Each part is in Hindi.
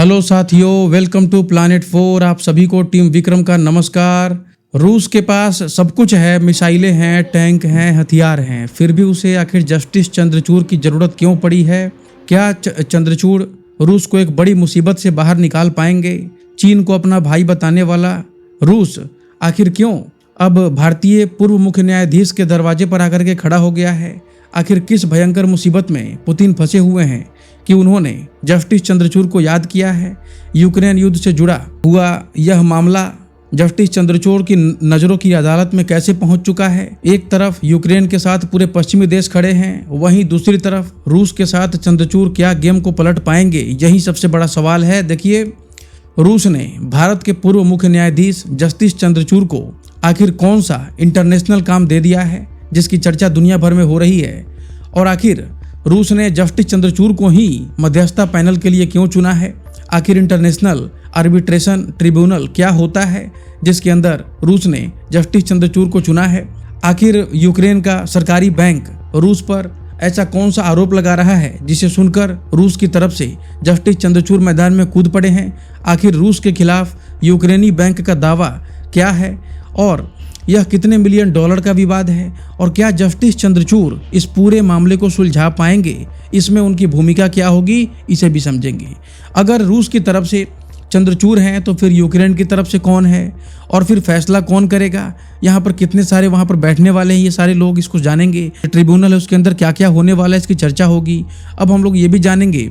हेलो साथियों, वेलकम टू प्लैनेट 4। आप सभी को टीम विक्रम का नमस्कार। रूस के पास सब कुछ है, मिसाइलें हैं, टैंक हैं, हथियार हैं, फिर भी उसे आखिर जस्टिस चंद्रचूड़ की जरूरत क्यों पड़ी है? क्या चंद्रचूड़ रूस को एक बड़ी मुसीबत से बाहर निकाल पाएंगे? चीन को अपना भाई बताने वाला रूस आखिर क्यों अब भारतीय पूर्व मुख्य न्यायाधीश के दरवाजे पर आकर के खड़ा हो गया है? आखिर किस भयंकर मुसीबत में पुतिन फंसे हुए हैं कि उन्होंने जस्टिस चंद्रचूड़ को याद किया है? यूक्रेन युद्ध से जुड़ा हुआ यह मामला जस्टिस चंद्रचूड़ की नजरों की अदालत में कैसे पहुंच चुका है? एक तरफ यूक्रेन के साथ पूरे पश्चिमी देश खड़े हैं, वहीं दूसरी तरफ रूस के साथ चंद्रचूड़ क्या गेम को पलट पाएंगे? यही सबसे बड़ा सवाल है। देखिए, रूस ने भारत के पूर्व मुख्य न्यायाधीश जस्टिस चंद्रचूड़ को आखिर कौन सा इंटरनेशनल काम दे दिया है जिसकी चर्चा दुनिया भर में हो रही है? और आखिर रूस ने जस्टिस चंद्रचूड़ को ही मध्यस्थता पैनल के लिए क्यों चुना है? आखिर इंटरनेशनल आर्बिट्रेशन ट्रिब्यूनल क्या होता है जिसके अंदर रूस ने जस्टिस चंद्रचूड़ को चुना है? आखिर यूक्रेन का सरकारी बैंक रूस पर ऐसा कौन सा आरोप लगा रहा है जिसे सुनकर रूस की तरफ से जस्टिस चंद्रचूड़ मैदान में कूद पड़े हैं? आखिर रूस के खिलाफ यूक्रेनी बैंक का दावा क्या है और यह कितने मिलियन डॉलर का विवाद है? और क्या जस्टिस चंद्रचूड़ इस पूरे मामले को सुलझा पाएंगे? इसमें उनकी भूमिका क्या होगी, इसे भी समझेंगे। अगर रूस की तरफ से चंद्रचूड़ हैं तो फिर यूक्रेन की तरफ से कौन है और फिर फैसला कौन करेगा? यहाँ पर कितने सारे वहाँ पर बैठने वाले हैं ये सारे लोग, इसको जानेंगे। ट्रिब्यूनल है, उसके अंदर क्या क्या होने वाला है, इसकी चर्चा होगी। अब हम लोग ये भी जानेंगे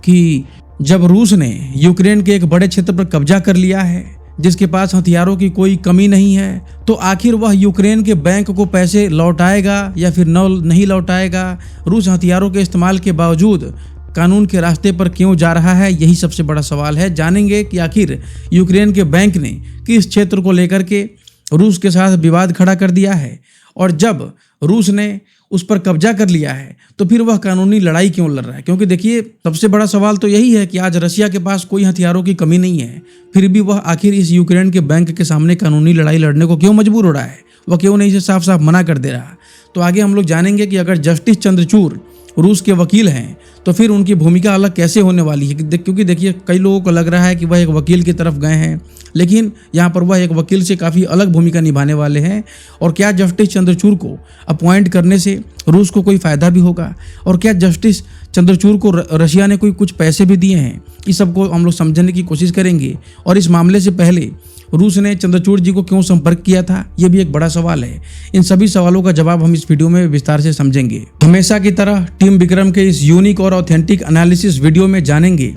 कि जब रूस ने यूक्रेन के एक बड़े क्षेत्र पर कब्जा कर लिया है, जिसके पास हथियारों की कोई कमी नहीं है, तो आखिर वह यूक्रेन के बैंक को पैसे लौटाएगा या फिर नहीं लौटाएगा? रूस हथियारों के इस्तेमाल के बावजूद कानून के रास्ते पर क्यों जा रहा है? यही सबसे बड़ा सवाल है। जानेंगे कि आखिर यूक्रेन के बैंक ने किस क्षेत्र को लेकर के रूस के साथ विवाद खड़ा कर दिया है, और जब रूस ने उस पर कब्जा कर लिया है तो फिर वह कानूनी लड़ाई क्यों लड़ रहा है? क्योंकि देखिए, सबसे बड़ा सवाल तो यही है कि आज रशिया के पास कोई हथियारों की कमी नहीं है, फिर भी वह आखिर इस यूक्रेन के बैंक के सामने कानूनी लड़ाई लड़ने को क्यों मजबूर हो रहा है? वह क्यों नहीं इसे साफ साफ मना कर दे रहा? तो आगे हम लोग जानेंगे कि अगर जस्टिस चंद्रचूड़ रूस के वकील हैं तो फिर उनकी भूमिका अलग कैसे होने वाली है। क्योंकि देखिए, कई लोगों को लग रहा है कि वह एक वकील की तरफ गए हैं, लेकिन यहाँ पर वह एक वकील से काफ़ी अलग भूमिका निभाने वाले हैं। और क्या जस्टिस चंद्रचूड़ को अपॉइंट करने से रूस को कोई फ़ायदा भी होगा? और क्या जस्टिस चंद्रचूड़ को रशिया ने कुछ पैसे भी दिए हैं? इस सबको हम लोग समझने की कोशिश करेंगे। और इस मामले से पहले रूस ने चंद्रचूड़ जी को क्यों संपर्क किया था, यह भी एक बड़ा सवाल है। इन सभी सवालों का जवाब हम इस वीडियो में विस्तार से समझेंगे। हमेशा की तरह टीम विक्रम के इस यूनिक और ऑथेंटिक एनालिसिस वीडियो में जानेंगे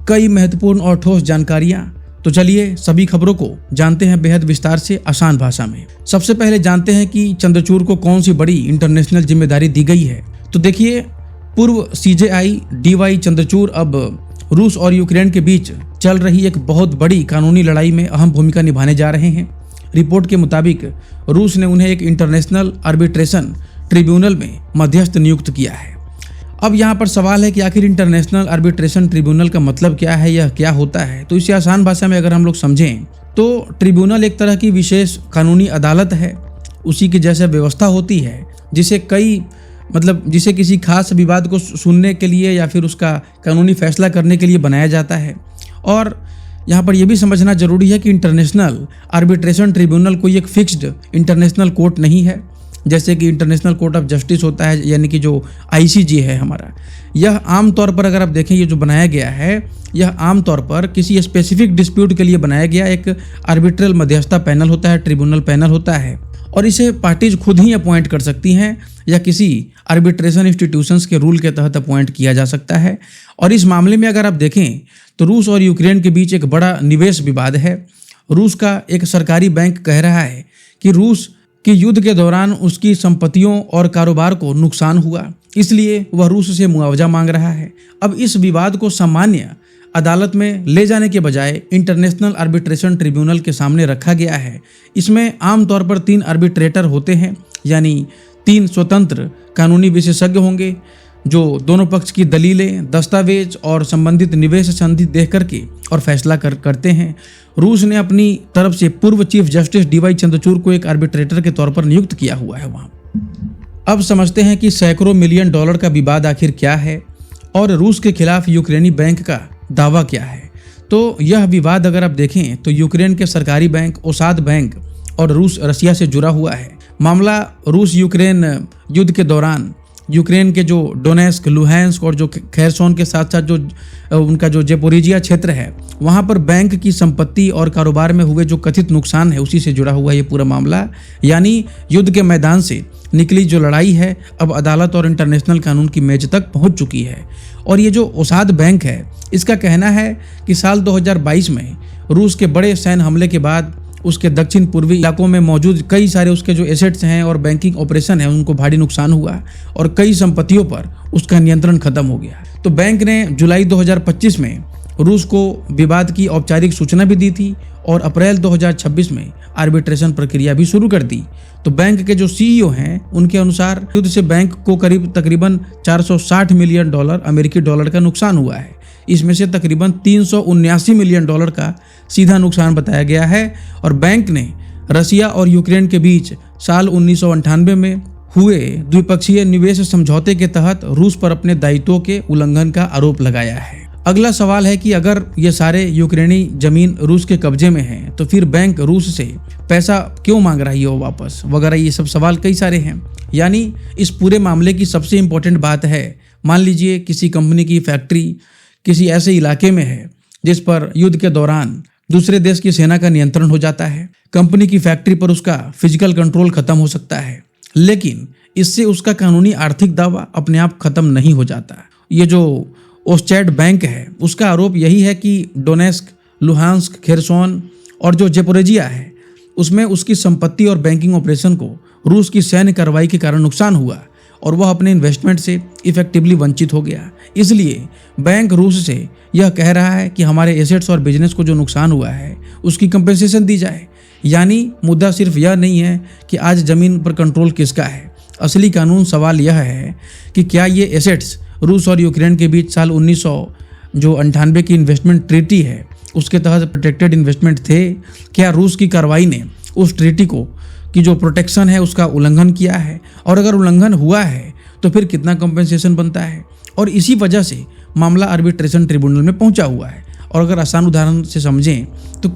कई महत्वपूर्ण और ठोस जानकारियां। तो चलिए सभी खबरों को जानते हैं बेहद विस्तार से, आसान भाषा में। सबसे पहले जानते हैं कि चंद्रचूड़ को कौन सी बड़ी इंटरनेशनल जिम्मेदारी दी गई है। तो देखिए, पूर्व CJI DY चंद्रचूड़ अब रूस और यूक्रेन के बीच चल रही एक बहुत बड़ी कानूनी लड़ाई में अहम भूमिका निभाने जा रहे हैं। रिपोर्ट के मुताबिक रूस ने उन्हें एक इंटरनेशनल आर्बिट्रेशन ट्रिब्यूनल में मध्यस्थ नियुक्त किया है। अब यहाँ पर सवाल है कि आखिर इंटरनेशनल आर्बिट्रेशन ट्रिब्यूनल का मतलब क्या है, यह क्या होता है? तो इसे आसान भाषा में अगर हम लोग समझें तो ट्रिब्यूनल एक तरह की विशेष कानूनी अदालत है, उसी की जैसे व्यवस्था होती है, जिसे किसी खास विवाद को सुनने के लिए या फिर उसका कानूनी फैसला करने के लिए बनाया जाता है। और यहाँ पर यह भी समझना जरूरी है कि इंटरनेशनल आर्बिट्रेशन ट्रिब्यूनल कोई एक फिक्स्ड इंटरनेशनल कोर्ट नहीं है, जैसे कि इंटरनेशनल कोर्ट ऑफ जस्टिस होता है, यानी कि जो ICJ है हमारा। यह आमतौर पर अगर आप देखें, ये जो बनाया गया है, यह आमतौर पर किसी स्पेसिफिक डिस्प्यूट के लिए बनाया गया एक आर्बिट्रल मध्यस्थता पैनल होता है, ट्रिब्यूनल पैनल होता है। और इसे पार्टीज खुद ही अपॉइंट कर सकती हैं या किसी आर्बिट्रेशन इंस्टीट्यूशंस के रूल के तहत अपॉइंट किया जा सकता है। और इस मामले में अगर आप देखें तो रूस और यूक्रेन के बीच एक बड़ा निवेश विवाद है। रूस का एक सरकारी बैंक कह रहा है कि रूस के युद्ध के दौरान उसकी संपत्तियों और कारोबार को नुकसान हुआ, इसलिए वह रूस से मुआवजा मांग रहा है। अब इस विवाद को सामान्य अदालत में ले जाने के बजाय इंटरनेशनल आर्बिट्रेशन ट्रिब्यूनल के सामने रखा गया है। इसमें आमतौर पर 3 आर्बिट्रेटर होते हैं, यानी 3 स्वतंत्र कानूनी विशेषज्ञ होंगे जो दोनों पक्ष की दलीलें, दस्तावेज और संबंधित निवेश संधि देख करके और फैसला करते हैं। रूस ने अपनी तरफ से पूर्व चीफ जस्टिस DY चंद्रचूड़ को एक आर्बिट्रेटर के तौर पर नियुक्त किया हुआ है वहाँ। अब समझते हैं कि सैकड़ों मिलियन डॉलर का विवाद आखिर क्या है और रूस के खिलाफ यूक्रेनी बैंक का दावा क्या है। तो यह विवाद अगर आप देखें तो यूक्रेन के सरकारी बैंक ओसाद बैंक और रूस रसिया से जुड़ा हुआ है। मामला रूस यूक्रेन युद्ध के दौरान यूक्रेन के जो डोनेस्क, लुहांस्क और जो खेरसोन के साथ साथ जो उनका जो जेपोरिजिया क्षेत्र है, वहाँ पर बैंक की संपत्ति और कारोबार में हुए जो कथित नुकसान है उसी से जुड़ा हुआ ये पूरा मामला। यानी युद्ध के मैदान से निकली जो लड़ाई है अब अदालत और इंटरनेशनल कानून की मेज तक पहुंच चुकी है। और ये जो ओसाद बैंक है, इसका कहना है कि साल 2022 में रूस के बड़े सैन्य हमले के बाद उसके दक्षिण पूर्वी इलाकों में मौजूद कई सारे उसके जो एसेट्स हैं और बैंकिंग ऑपरेशन है उनको भारी नुकसान हुआ और कई संपत्तियों पर उसका नियंत्रण खत्म हो गया। तो बैंक ने जुलाई 2025 में रूस को विवाद की औपचारिक सूचना भी दी थी और अप्रैल 2026 में आर्बिट्रेशन प्रक्रिया भी शुरू कर दी। तो बैंक के जो सीईओ हैं उनके अनुसार युद्ध से बैंक को तकरीबन 460 मिलियन डॉलर अमेरिकी डॉलर का नुकसान हुआ है। इसमें से तकरीबन 379 मिलियन डॉलर का सीधा नुकसान बताया गया है। और बैंक ने रसिया और यूक्रेन के बीच साल 1998 में हुए द्विपक्षीय निवेश समझौते के तहत रूस पर अपने दायित्वों के उल्लंघन का आरोप लगाया है। अगला सवाल है कि अगर ये सारे यूक्रेनी जमीन रूस के कब्जे में है तो फिर बैंक रूस से पैसा क्यों मांग रही है वापस वगैरह, ये सब सवाल कई सारे हैं। यानी इस पूरे मामले की सबसे इम्पोर्टेंट बात है, मान लीजिए किसी कंपनी की फैक्ट्री किसी ऐसे इलाके में है जिस पर युद्ध के दौरान दूसरे देश की सेना का नियंत्रण हो जाता है। कंपनी की फैक्ट्री पर उसका फिजिकल कंट्रोल खत्म हो सकता है, लेकिन इससे उसका कानूनी आर्थिक दावा अपने आप खत्म नहीं हो जाता। ये जो ओस्चैड बैंक है उसका आरोप यही है कि डोनेस्क, लुहांस्क, खेरसोन और जो जेपोरिजिया है उसमें उसकी संपत्ति और बैंकिंग ऑपरेशन को रूस की सैन्य कार्रवाई के कारण नुकसान हुआ और वह अपने इन्वेस्टमेंट से इफेक्टिवली वंचित हो गया। इसलिए बैंक रूस से यह कह रहा है कि हमारे एसेट्स और बिजनेस को जो नुकसान हुआ है उसकी कंपेंसेशन दी जाए। यानी मुद्दा सिर्फ यह नहीं है कि आज जमीन पर कंट्रोल किसका है, असली कानून सवाल यह है कि क्या ये एसेट्स रूस और यूक्रेन के बीच साल 1998 की इन्वेस्टमेंट ट्रीटी है उसके तहत प्रोटेक्टेड इन्वेस्टमेंट थे। क्या रूस की कार्रवाई ने उस ट्रीटी को की जो प्रोटेक्शन है उसका उल्लंघन किया है, और अगर उल्लंघन हुआ है तो फिर कितना कंपेंसेशन बनता है। और इसी वजह से मामला आर्बिट्रेशन ट्रिब्यूनल में पहुंचा हुआ है। और अगर आसान उदाहरण से समझें तो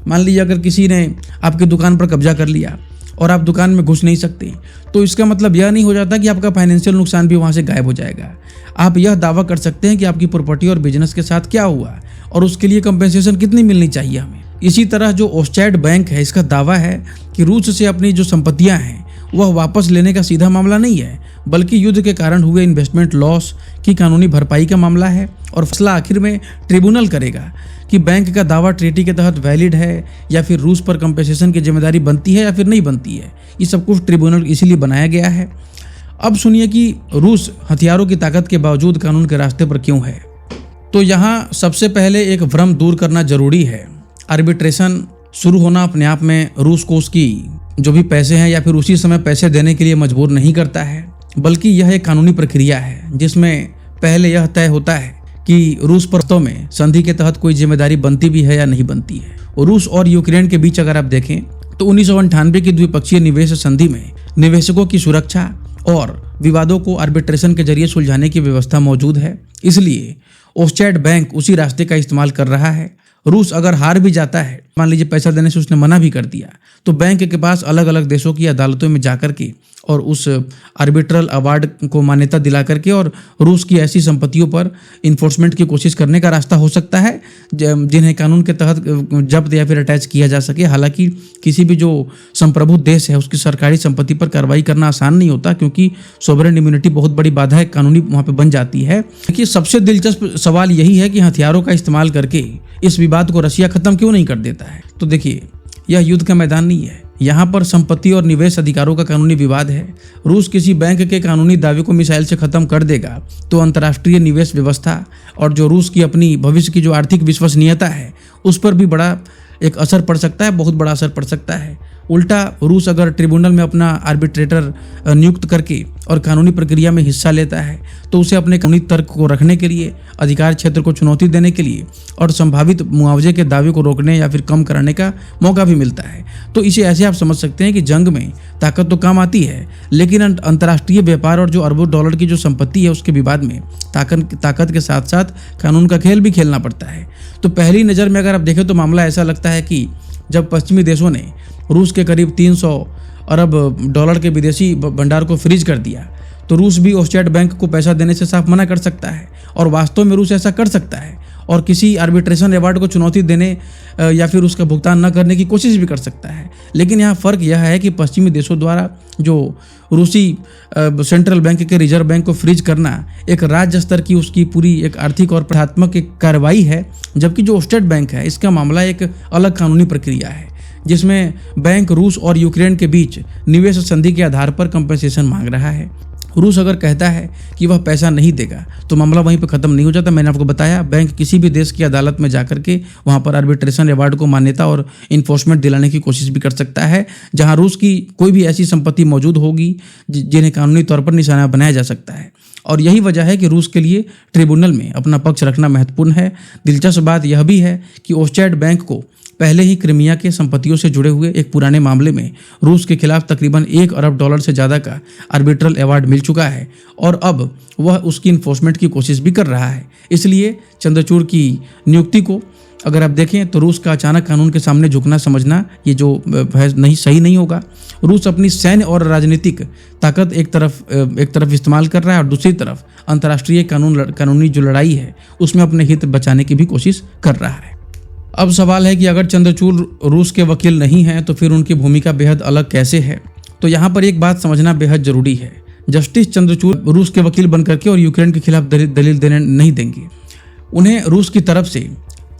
मान लीजिए अगर किसी ने आपकी दुकान पर कब्जा कर लिया और आप दुकान में घुस नहीं सकते, तो इसका मतलब यह नहीं हो जाता कि आपका फाइनेंशियल नुकसान भी वहाँ से गायब हो जाएगा। आप यह दावा कर सकते हैं कि आपकी प्रॉपर्टी और बिजनेस के साथ क्या हुआ और उसके लिए कंपेंसेशन कितनी मिलनी चाहिए हमें। इसी तरह जो ओस्चैड बैंक है इसका दावा है कि रूस से अपनी जो संपत्तियां हैं वह वापस लेने का सीधा मामला नहीं है, बल्कि युद्ध के कारण हुए इन्वेस्टमेंट लॉस की कानूनी भरपाई का मामला है। और फैसला आखिर में ट्रिब्यूनल करेगा कि बैंक का दावा ट्रीटी के तहत वैलिड है या फिर रूस पर कंपेंसेशन की जिम्मेदारी बनती है या फिर नहीं बनती है। ये सब कुछ ट्रिब्यूनल इसीलिए बनाया गया है। अब सुनिए कि रूस हथियारों की ताकत के बावजूद कानून के रास्ते पर क्यों है। तो यहाँ सबसे पहले एक भ्रम दूर करना जरूरी है। आर्बिट्रेशन शुरू होना अपने आप में रूस को उसकी जो भी पैसे हैं या फिर उसी समय पैसे देने के लिए मजबूर नहीं करता है, बल्कि यह एक कानूनी प्रक्रिया है जिसमें पहले यह तय होता है कि रूस पर वास्तव में संधि के तहत कोई जिम्मेदारी बनती भी है या नहीं बनती है। रूस और यूक्रेन के बीच अगर आप देखें तो 1998 की द्विपक्षीय निवेश संधि में निवेशकों की सुरक्षा और विवादों को आर्बिट्रेशन के जरिए सुलझाने की व्यवस्था मौजूद है। इसलिए ओस्चैड बैंक उसी रास्ते का इस्तेमाल कर रहा है। रूस अगर हार भी जाता है, मान लीजिए पैसा देने से उसने मना भी कर दिया, तो बैंक के पास अलग अलग देशों की अदालतों में जाकर के और उस आर्बिट्रल अवार्ड को मान्यता दिला करके और रूस की ऐसी संपत्तियों पर इन्फोर्समेंट की कोशिश करने का रास्ता हो सकता है जिन्हें कानून के तहत जब्त या फिर अटैच किया जा सके। हालांकि किसी भी जो संप्रभु देश है उसकी सरकारी संपत्ति पर कार्रवाई करना आसान नहीं होता, क्योंकि सोवरेन इम्यूनिटी बहुत बड़ी बाधा है कानूनी वहाँ पर बन जाती है। देखिए, सबसे दिलचस्प सवाल यही है कि हथियारों का इस्तेमाल करके इस विवाद को रसिया खत्म क्यों नहीं कर देता है। तो देखिए, यह युद्ध का मैदान नहीं है, यहाँ पर संपत्ति और निवेश अधिकारों का कानूनी विवाद है। रूस किसी बैंक के कानूनी दावे को मिसाइल से खत्म कर देगा तो अंतर्राष्ट्रीय निवेश व्यवस्था और जो रूस की अपनी भविष्य की जो आर्थिक विश्वसनीयता है उस पर भी बड़ा एक असर पड़ सकता है, बहुत बड़ा असर पड़ सकता है। उल्टा रूस अगर ट्रिब्यूनल में अपना आर्बिट्रेटर नियुक्त करके और कानूनी प्रक्रिया में हिस्सा लेता है तो उसे अपने कानूनी तर्क को रखने के लिए, अधिकार क्षेत्र को चुनौती देने के लिए और संभावित मुआवजे के दावे को रोकने या फिर कम कराने का मौका भी मिलता है। तो इसे ऐसे आप समझ सकते हैं कि जंग में ताकत तो काम आती है, लेकिन अंतर्राष्ट्रीय व्यापार और जो अरबों डॉलर की जो संपत्ति है उसके विवाद में ताकत के साथ साथ कानून का खेल भी खेलना पड़ता है। तो पहली नज़र में अगर आप देखें तो मामला ऐसा लगता है कि जब पश्चिमी देशों ने रूस के करीब 300 अरब डॉलर के विदेशी भंडार को फ्रीज कर दिया तो रूस भी ओस्टेट बैंक को पैसा देने से साफ मना कर सकता है। और वास्तव में रूस ऐसा कर सकता है और किसी आर्बिट्रेशन अवार्ड को चुनौती देने या फिर उसका भुगतान न करने की कोशिश भी कर सकता है। लेकिन यहाँ फ़र्क यह है कि पश्चिमी देशों द्वारा जो रूसी सेंट्रल बैंक के रिजर्व बैंक को फ्रीज करना एक राज्य स्तर की उसकी पूरी एक आर्थिक और प्रशासनिक एक कार्रवाई है, जबकि जो ओस्टेट बैंक है इसका मामला एक अलग कानूनी प्रक्रिया है जिसमें बैंक रूस और यूक्रेन के बीच निवेश संधि के आधार पर कंपनसेशन मांग रहा है। रूस अगर कहता है कि वह पैसा नहीं देगा तो मामला वहीं पर खत्म नहीं हो जाता। मैंने आपको बताया बैंक किसी भी देश की अदालत में जाकर के वहां पर आर्बिट्रेशन अवार्ड को मान्यता और इन्फोर्समेंट दिलाने की कोशिश भी कर सकता है, जहां रूस की कोई भी ऐसी संपत्ति मौजूद होगी जिन्हें कानूनी तौर पर निशाना बनाया जा सकता है। और यही वजह है कि रूस के लिए ट्रिब्यूनल में अपना पक्ष रखना महत्वपूर्ण है। दिलचस्प बात यह भी है कि ओस्टेट बैंक को पहले ही क्रिमिया के संपत्तियों से जुड़े हुए एक पुराने मामले में रूस के खिलाफ तकरीबन 1 अरब डॉलर से ज़्यादा का आर्बिट्रल अवार्ड मिल चुका है और अब वह उसकी इन्फोर्समेंट की कोशिश भी कर रहा है। इसलिए चंद्रचूड़ की नियुक्ति को अगर आप देखें तो रूस का अचानक कानून के सामने झुकना समझना ये जो नहीं सही नहीं होगा। रूस अपनी सैन्य और राजनीतिक ताकत एक तरफ इस्तेमाल कर रहा है और दूसरी तरफ अंतर्राष्ट्रीय कानूनी जो लड़ाई है उसमें अपने हित बचाने की भी कोशिश कर रहा है। अब सवाल है कि अगर चंद्रचूड़ रूस के वकील नहीं हैं तो फिर उनकी भूमिका बेहद अलग कैसे है। तो यहाँ पर एक बात समझना बेहद जरूरी है। जस्टिस चंद्रचूड़ रूस के वकील बनकर के और यूक्रेन के खिलाफ दलील देने नहीं देंगे। उन्हें रूस की तरफ से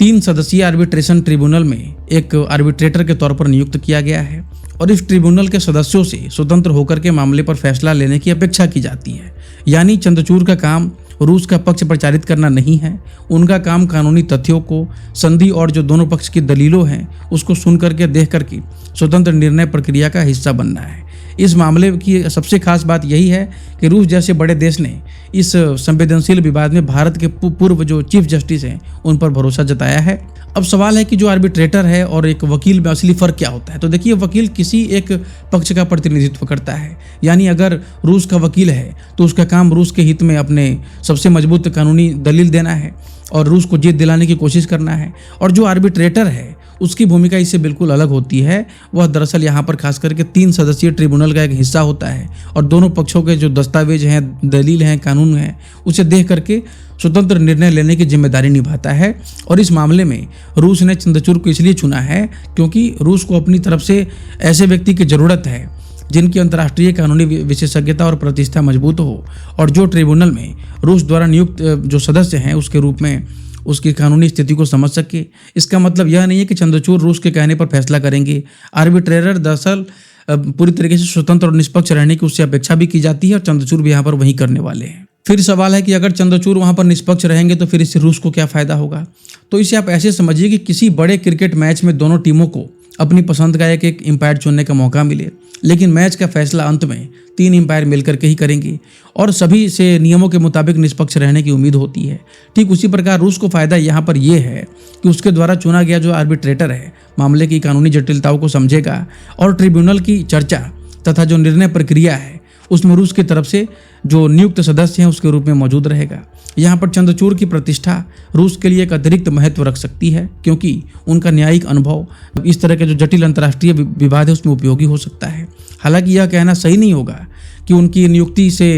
3 सदस्यीय आर्बिट्रेशन ट्रिब्यूनल में एक आर्बिट्रेटर के तौर पर नियुक्त किया गया है और इस ट्रिब्यूनल के सदस्यों से स्वतंत्र होकर के मामले पर फैसला लेने की अपेक्षा की जाती है। यानी चंद्रचूड़ का काम रूस का पक्ष प्रचारित करना नहीं है, उनका काम कानूनी तथ्यों को, संधि और जो दोनों पक्ष की दलीलों हैं उसको सुन करके देख करके स्वतंत्र निर्णय प्रक्रिया का हिस्सा बनना है। इस मामले की सबसे खास बात यही है कि रूस जैसे बड़े देश ने इस संवेदनशील विवाद में भारत के पूर्व जो चीफ जस्टिस हैं उन पर भरोसा जताया है। अब सवाल है कि जो आर्बिट्रेटर है और एक वकील में असली फर्क क्या होता है। तो देखिए, वकील किसी एक पक्ष का प्रतिनिधित्व करता है, यानी अगर रूस का वकील है तो उसका काम रूस के हित में अपने सबसे मजबूत कानूनी दलील देना है और रूस को जीत दिलाने की कोशिश करना है। और जो आर्बिट्रेटर है उसकी भूमिका इससे बिल्कुल अलग होती है। वह दरअसल यहाँ पर खास करके 3 सदस्यीय ट्रिब्यूनल का एक हिस्सा होता है और दोनों पक्षों के जो दस्तावेज हैं, दलील हैं, कानून हैं, उसे देख करके स्वतंत्र निर्णय लेने की जिम्मेदारी निभाता है। और इस मामले में रूस ने चंद्रचूड़ को इसलिए चुना है क्योंकि रूस को अपनी तरफ से ऐसे व्यक्ति की जरूरत है जिनकी अंतर्राष्ट्रीय कानूनी विशेषज्ञता और प्रतिष्ठा मजबूत हो और जो ट्रिब्यूनल में रूस द्वारा नियुक्त जो सदस्य हैं उसके रूप में उसकी कानूनी स्थिति को समझ सके। इसका मतलब यह नहीं है कि चंद्रचूड़ रूस के कहने पर फैसला करेंगे। आर्बिट्रेटर दरअसल पूरी तरीके से स्वतंत्र और निष्पक्ष रहने की उससे अपेक्षा भी की जाती है और चंद्रचूड़ भी यहाँ पर वही करने वाले हैं। फिर सवाल है कि अगर चंद्रचूड़ वहाँ पर निष्पक्ष रहेंगे तो फिर इससे रूस को क्या फायदा होगा। तो इसे आप ऐसे समझिए कि किसी बड़े क्रिकेट मैच में दोनों टीमों को अपनी पसंद का एक एम्पायर चुनने का मौका मिले, लेकिन मैच का फैसला अंत में 3 एम्पायर मिलकर के ही करेंगे और सभी से नियमों के मुताबिक निष्पक्ष रहने की उम्मीद होती है। ठीक उसी प्रकार रूस को फायदा यहाँ पर यह है कि उसके द्वारा चुना गया जो आर्बिट्रेटर है मामले की कानूनी जटिलताओं को समझेगा और ट्रिब्यूनल की चर्चा तथा जो निर्णय प्रक्रिया है उसमें रूस की तरफ से जो नियुक्त सदस्य हैं उसके रूप में मौजूद रहेगा। यहाँ पर चंद्रचूड़ की प्रतिष्ठा रूस के लिए एक अतिरिक्त महत्व रख सकती है क्योंकि उनका न्यायिक अनुभव इस तरह के जो जटिल अंतर्राष्ट्रीय विवाद है उसमें उपयोगी हो सकता है। हालांकि यह कहना सही नहीं होगा कि उनकी नियुक्ति से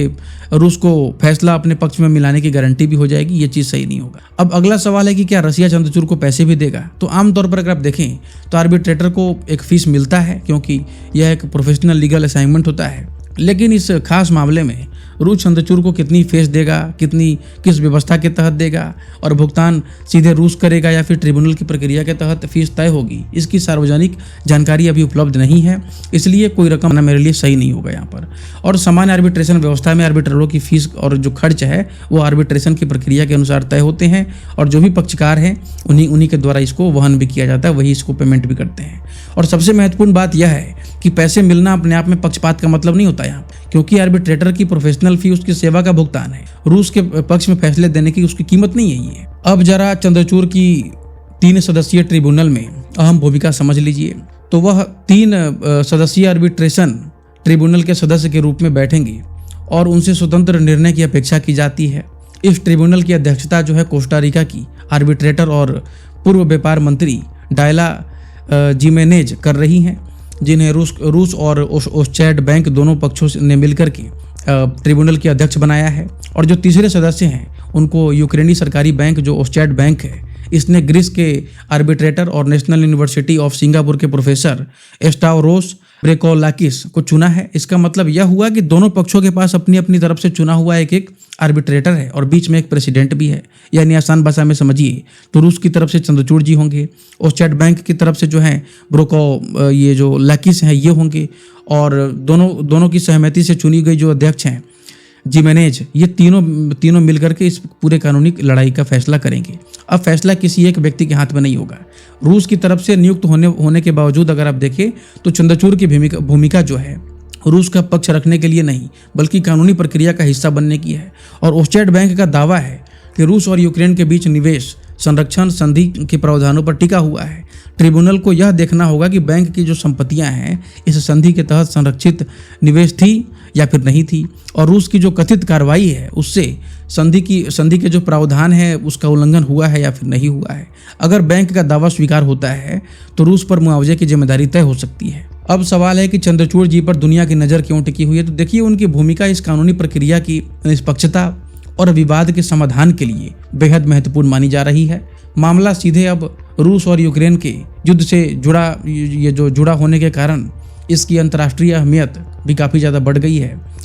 रूस को फैसला अपने पक्ष में मिलाने की गारंटी भी हो जाएगी, ये चीज़ सही नहीं होगा। अब अगला सवाल है कि क्या रसिया चंद्रचूड़ को पैसे भी देगा। तो आमतौर पर अगर आप देखें तो आर्बिट्रेटर को एक फीस मिलता है क्योंकि यह एक प्रोफेशनल लीगल असाइनमेंट होता है, लेकिन इस खास मामले में रूस चंद्रचूड़ को कितनी फीस देगा, किस व्यवस्था के तहत देगा और भुगतान सीधे रूस करेगा या फिर ट्रिब्यूनल की प्रक्रिया के तहत फीस तय होगी, इसकी सार्वजनिक जानकारी अभी उपलब्ध नहीं है, इसलिए कोई रकम ना मेरे लिए सही नहीं होगा यहाँ पर। और सामान्य आर्बिट्रेशन व्यवस्था में आर्बिट्ररों की फीस और जो खर्च है वो आर्बिट्रेशन की प्रक्रिया के अनुसार तय होते हैं और जो भी पक्षकार हैं उन्हीं के द्वारा इसको वहन भी किया जाता है, वही इसको पेमेंट भी करते हैं। और सबसे महत्वपूर्ण बात यह है कि पैसे मिलना अपने आप में पक्षपात का मतलब नहीं होता यहाँ, क्योंकि आर्बिट्रेटर की प्रोफेशनल फी उसकी सेवा का भुगतान है, रूस के पक्ष में फैसले देने की उसकी कीमत नहीं है ये। अब जरा चंद्रचूड़ की 3 सदस्यीय ट्रिब्यूनल में अहम भूमिका समझ लीजिए। तो वह 3 सदस्यीय आर्बिट्रेशन ट्रिब्यूनल के सदस्य के रूप में बैठेंगे और उनसे स्वतंत्र निर्णय की अपेक्षा की जाती है। इस ट्रिब्यूनल की अध्यक्षता जो है कोस्टारिका की आर्बिट्रेटर और पूर्व व्यापार मंत्री डायला जिमेनेज कर रही हैं, जिन्हें रूस और ओस्चैड बैंक दोनों पक्षों ने मिलकर के ट्रिब्यूनल के अध्यक्ष बनाया है। और जो तीसरे सदस्य हैं उनको यूक्रेनी सरकारी बैंक जो ओस्चैड बैंक है, इसने ग्रीस के आर्बिट्रेटर और नेशनल यूनिवर्सिटी ऑफ सिंगापुर के प्रोफेसर एस्टावरोस ब्रेकोलाकिस को चुना है। इसका मतलब यह हुआ कि दोनों पक्षों के पास अपनी अपनी तरफ से चुना हुआ एक आर्बिट्रेटर है और बीच में एक प्रेसिडेंट भी है। यानी आसान भाषा में समझिए तो रूस की तरफ से चंद्रचूड़ जी होंगे, ओस्चैड बैंक की तरफ से जो है ये जो लाकिस हैं ये होंगे, और दोनों की सहमति से चुनी गई जो अध्यक्ष हैं जिमेनेज, ये तीनों मिलकर के इस पूरे कानूनी लड़ाई का फैसला करेंगे। अब फैसला किसी एक व्यक्ति के हाथ में नहीं होगा। रूस की तरफ से नियुक्त होने के बावजूद अगर आप देखें तो चंद्रचूड़ की भूमिका जो है रूस का पक्ष रखने के लिए नहीं बल्कि कानूनी प्रक्रिया का हिस्सा बनने की है। और ओस्चैड बैंक का दावा है कि रूस और यूक्रेन के बीच निवेश संरक्षण संधि के प्रावधानों पर टिका हुआ है। ट्रिब्यूनल को यह देखना होगा कि बैंक की जो संपत्तियां हैं इस संधि के तहत संरक्षित निवेश थी या फिर नहीं थी, और रूस की जो कथित कार्रवाई है उससे संधि के जो प्रावधान है उसका उल्लंघन हुआ है या फिर नहीं हुआ है। अगर बैंक का दावा स्वीकार होता है तो रूस पर मुआवजे की जिम्मेदारी तय हो सकती है। अब सवाल है कि चंद्रचूड़ जी पर दुनिया की नज़र क्यों टिकी हुई है। तो देखिए उनकी भूमिका इस कानूनी प्रक्रिया की निष्पक्षता और विवाद के समाधान के लिए बेहद महत्वपूर्ण मानी जा रही है। मामला सीधे अब रूस और यूक्रेन के युद्ध से जुड़ा होने के कारण इसकी अंतर्राष्ट्रीय अहमियत भी काफ़ी ज़्यादा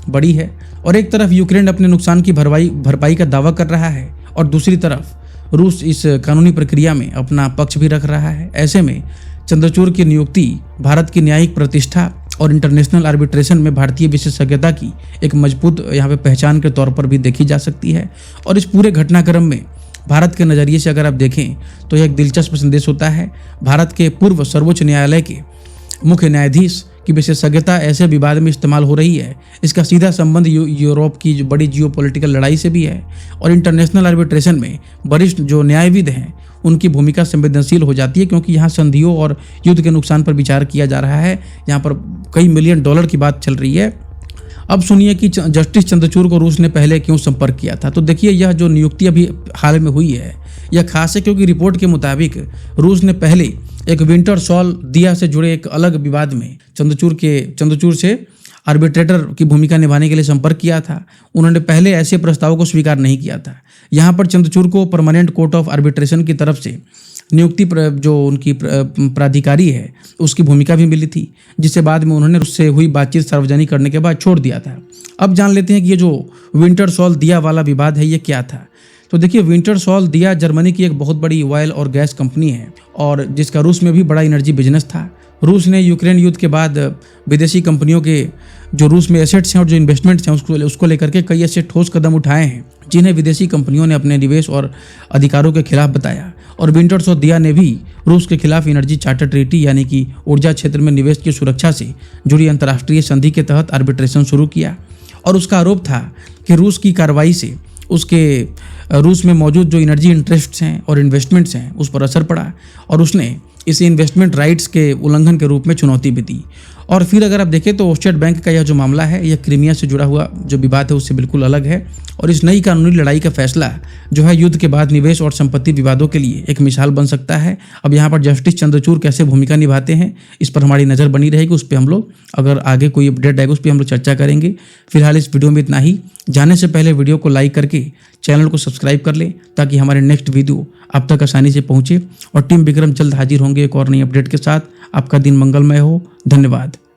बड़ी है। और एक तरफ यूक्रेन अपने नुकसान की भरपाई का दावा कर रहा है और दूसरी तरफ रूस इस कानूनी प्रक्रिया में अपना पक्ष भी रख रहा है। ऐसे में चंद्रचूड़ की नियुक्ति भारत की न्यायिक प्रतिष्ठा और इंटरनेशनल आर्बिट्रेशन में भारतीय विशेषज्ञता की एक मजबूत यहाँ पे पहचान के तौर पर भी देखी जा सकती है। और इस पूरे घटनाक्रम में भारत के नज़रिए से अगर आप देखें तो यह एक दिलचस्प संदेश होता है। भारत के पूर्व सर्वोच्च न्यायालय के मुख्य न्यायाधीश की विशेषज्ञता ऐसे विवाद में इस्तेमाल हो रही है, इसका सीधा संबंध यूरोप की जो बड़ी जियोपॉलिटिकल लड़ाई से भी है। और इंटरनेशनल आर्बिट्रेशन में वरिष्ठ जो न्यायविद हैं उनकी भूमिका संवेदनशील हो जाती है, क्योंकि यहाँ संधियों और युद्ध के नुकसान पर विचार किया जा रहा है। यहाँ पर कई मिलियन डॉलर की बात चल रही है। अब सुनिए कि जस्टिस चंद्रचूड़ को रूस ने पहले क्यों संपर्क किया था। तो देखिए यह जो नियुक्ति अभी हाल में हुई है यह खास है, क्योंकि रिपोर्ट के मुताबिक रूस ने पहले एक विंटर सॉल दिया से जुड़े एक अलग विवाद में चंद्रचूड़ से आर्बिट्रेटर की भूमिका निभाने के लिए संपर्क किया था। उन्होंने पहले ऐसे प्रस्तावों को स्वीकार नहीं किया था। यहाँ पर चंद्रचूड़ को परमानेंट कोर्ट ऑफ आर्बिट्रेशन की तरफ से नियुक्ति जो उनकी प्राधिकारी है उसकी भूमिका भी मिली थी, जिससे बाद में उन्होंने उससे हुई बातचीत सार्वजनिक करने के बाद छोड़ दिया था। अब जान लेते हैं कि ये जो विंटर सॉल दिया वाला विवाद है ये क्या था। तो देखिए विंटर सॉल दिया जर्मनी की एक बहुत बड़ी ऑयल और गैस कंपनी है और जिसका रूस में भी बड़ा एनर्जी बिजनेस था। रूस ने यूक्रेन युद्ध के बाद विदेशी कंपनियों के जो रूस में एसेट्स हैं और जो इन्वेस्टमेंट्स हैं उसको लेकर के कई ऐसे ठोस कदम उठाए हैं जिन्हें विदेशी कंपनियों ने अपने निवेश और अधिकारों के खिलाफ बताया। और विंटर सॉल दिया ने भी रूस के खिलाफ एनर्जी चार्टर ट्रीटी यानी कि ऊर्जा क्षेत्र में निवेश की सुरक्षा से जुड़ी अंतर्राष्ट्रीय संधि के तहत आर्बिट्रेशन शुरू किया। और उसका आरोप था कि रूस की कार्रवाई से रूस में मौजूद जो एनर्जी इंटरेस्ट्स हैं और इन्वेस्टमेंट्स हैं उस पर असर पड़ा और उसने इसे इन्वेस्टमेंट राइट्स के उल्लंघन के रूप में चुनौती भी दी। और फिर अगर आप देखें तो ओस्चैड बैंक का यह जो मामला है यह क्रीमिया से जुड़ा हुआ जो विवाद है उससे बिल्कुल अलग है। और इस नई कानूनी लड़ाई का फैसला जो है युद्ध के बाद निवेश और संपत्ति विवादों के लिए एक मिसाल बन सकता है। अब यहाँ पर जस्टिस चंद्रचूड़ कैसे भूमिका निभाते हैं इस पर हमारी नज़र बनी रहेगी। उस पर हम लोग अगर आगे कोई अपडेट आएगा उस पर हम लोग चर्चा करेंगे। फिलहाल इस वीडियो में इतना ही। जाने से पहले वीडियो को लाइक करके चैनल को सब्सक्राइब कर लें ताकि हमारे नेक्स्ट वीडियो आप तक आसानी से पहुंचे। और टीम विक्रम जल्द हाजिर होंगे एक और नई अपडेट के साथ। आपका दिन मंगलमय हो। धन्यवाद।